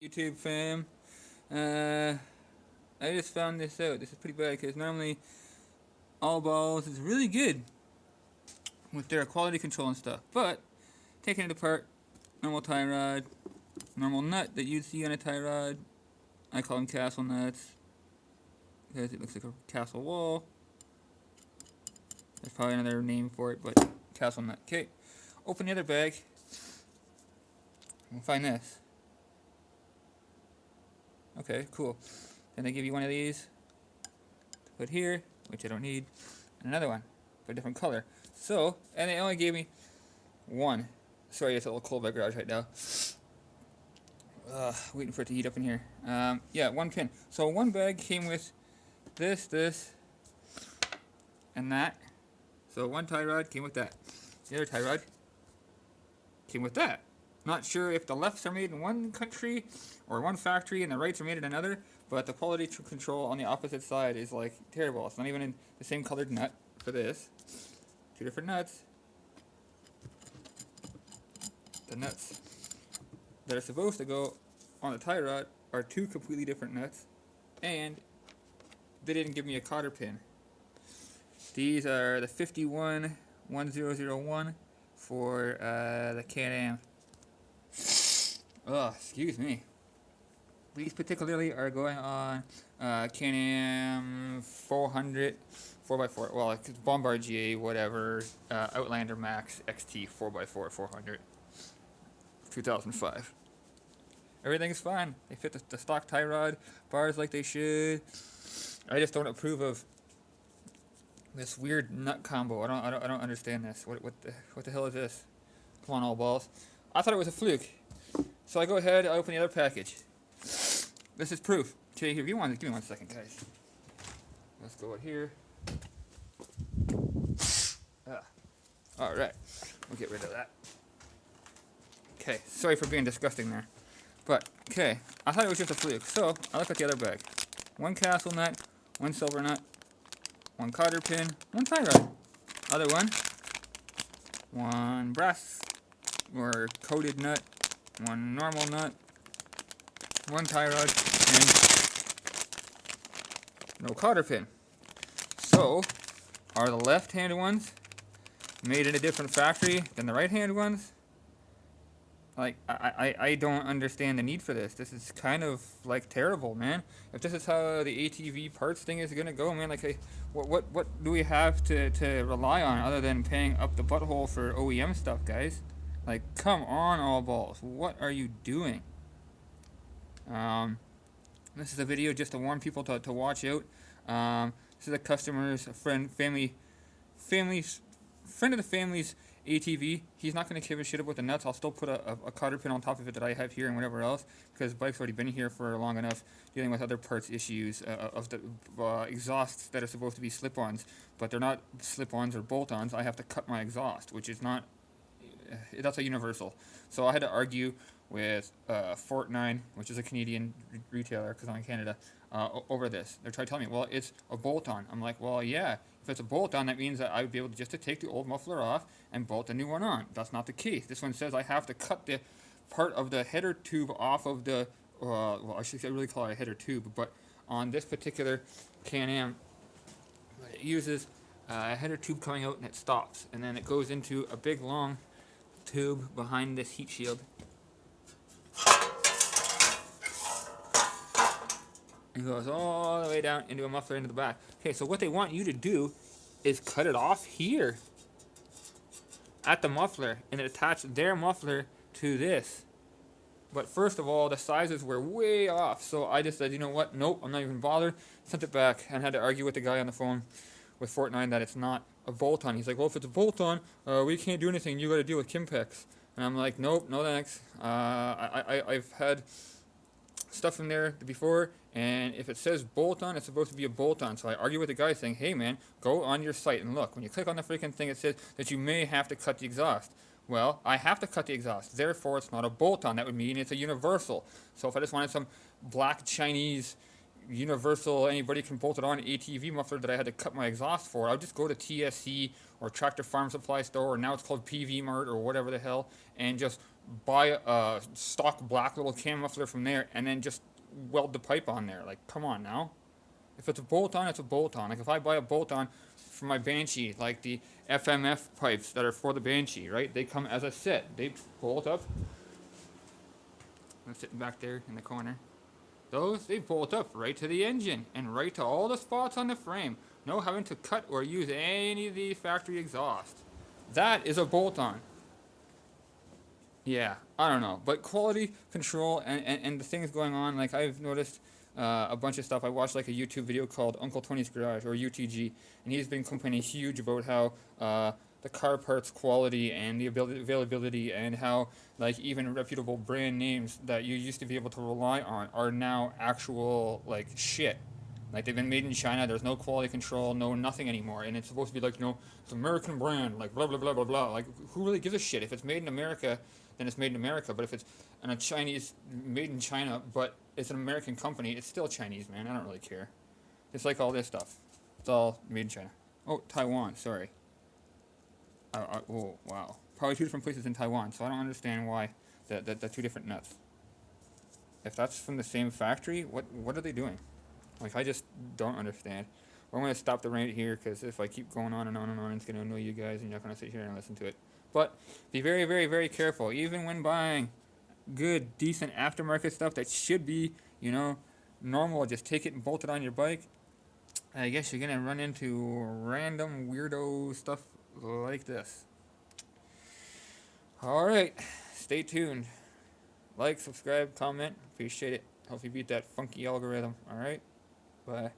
YouTube fam. Uh, I just found this out. This is pretty bad because normally All Balls is really good with their quality control and stuff. But taking it apart, normal tie rod, normal nut that you'd see on a tie rod. I call them castle nuts because it looks like a castle wall. There's probably another name for it, but castle nut. Okay, open the other bag. We'll find this. Okay, cool. Then they give you one of these to put here, which I don't need, and another one for a different color. So, and they only gave me one. Sorry, it's a little cold by garage right now. Waiting for it to heat up in here. Yeah, one pin. So one bag came with this, and that. So one tie rod came with that. The other tie rod came with that. Not sure if the lefts are made in one country or one factory and the rights are made in another, but the quality control on the opposite side is like terrible. It's not even in the same colored nut for this. Two different nuts. The nuts that are supposed to go on the tie rod are two completely different nuts, and they didn't give me a cotter pin. These are the 511001 for the Can-Am. Oh, excuse me. These particularly are going on Can-Am 400 4x4. Well, it's Bombardier, whatever. Outlander Max XT 4x4 400. 2005. Everything's fine. They fit the stock tie rod bars like they should. I just don't approve of this weird nut combo. I don't understand this. What the hell is this? Come on, All Balls. I thought it was a fluke. So I go ahead, I open the other package. This is proof. Okay, here, give me 1 second, guys. Let's go out here. Alright, we'll get rid of that. Okay, sorry for being disgusting there. But, okay, I thought it was just a fluke. So, I look at the other bag. One castle nut, one silver nut, one cotter pin, one tie rod. Other one brass or coated nut, one normal nut, one tie rod, and no cotter pin. So, are the left-handed ones made in a different factory than the right-handed ones? Like, I don't understand the need for this. This is kind of, like, terrible, man. If this is how the ATV parts thing is gonna go, man, like, hey, what do we have to rely on other than paying up the butthole for OEM stuff, guys? Like, come on, All Balls. What are you doing? This is a video just to warn people to watch out. This is a customer's friend of the family's ATV. He's not going to give a shit about the nuts. I'll still put a cotter pin on top of it that I have here and whatever else, because the bike's already been here for long enough, dealing with other parts issues of the exhausts that are supposed to be slip-ons, but they're not slip-ons or bolt-ons. I have to cut my exhaust, which is not, that's a universal. So I had to argue with Fort9, which is a Canadian retailer, because I'm in Canada, over this. They're trying to tell me, well, it's a bolt-on. I'm like, well, yeah, if it's a bolt-on, that means that I would be able to take the old muffler off and bolt the new one on. That's not the case. This one says I have to cut the part of the header tube off of the, well, I should really call it a header tube, but on this particular Can-Am, it uses a header tube coming out and it stops, and then it goes into a big long tube behind this heat shield. It goes all the way down into a muffler into the back. Okay, so what they want you to do is cut it off here at the muffler and attach their muffler to this. But first of all, the sizes were way off, so I just said, you know what, nope, I'm not even bothered. Sent it back and had to argue with the guy on the phone with Fort9 that it's not a bolt-on. He's like, well, if it's a bolt-on, we can't do anything. You got to deal with Kimpex. And I'm like, nope, no thanks. I've had stuff in there before, and if it says bolt-on, it's supposed to be a bolt-on. So I argue with the guy saying, hey man, go on your site and look. When you click on the freaking thing, it says that you may have to cut the exhaust. Well, I have to cut the exhaust, therefore it's not a bolt-on. That would mean it's a universal. So if I just wanted some black Chinese universal, anybody can bolt it on ATV muffler that I had to cut my exhaust for, I would just go to TSC or Tractor Farm Supply Store, or now it's called PV Mart or whatever the hell, and just buy a stock black little cam muffler from there and then just weld the pipe on there. Like, come on now. If it's a bolt-on, it's a bolt-on. Like, if I buy a bolt-on for my Banshee, like the FMF pipes that are for the Banshee, right? They come as a set. They bolt up. I'm sitting back there in the corner. Those, they bolt up right to the engine and right to all the spots on the frame. No having to cut or use any of the factory exhaust. That is a bolt-on. Yeah, I don't know. But quality control and the things going on, like I've noticed a bunch of stuff. I watched like a YouTube video called Uncle Tony's Garage, or UTG, and he's been complaining huge about how the car parts quality and the availability, and how like even reputable brand names that you used to be able to rely on are now actual like shit. Like, they've been made in China. There's no quality control, no nothing anymore, and it's supposed to be like, it's American brand, like blah blah blah blah blah. Like, who really gives a shit? If it's made in America, then it's made in America. But if it's a Chinese made in China, but it's an American company, it's still Chinese, man. I don't really care. It's like all this stuff. It's all made in China. Oh, Taiwan. Sorry. Oh wow. Probably two different places in Taiwan. So I don't understand why the two different nuts. If that's from the same factory, what are they doing? Like, I just don't understand. I'm going to stop the rant here, because if I keep going on and on and on, it's going to annoy you guys, and you're not going to sit here and listen to it. But be very, very, very careful, even when buying good, decent aftermarket stuff that should be, normal. Just take it and bolt it on your bike. I guess you're going to run into random weirdo stuff like this. Alright, stay tuned. Like, subscribe, comment. Appreciate it. Help you beat that funky algorithm. Alright? Bye.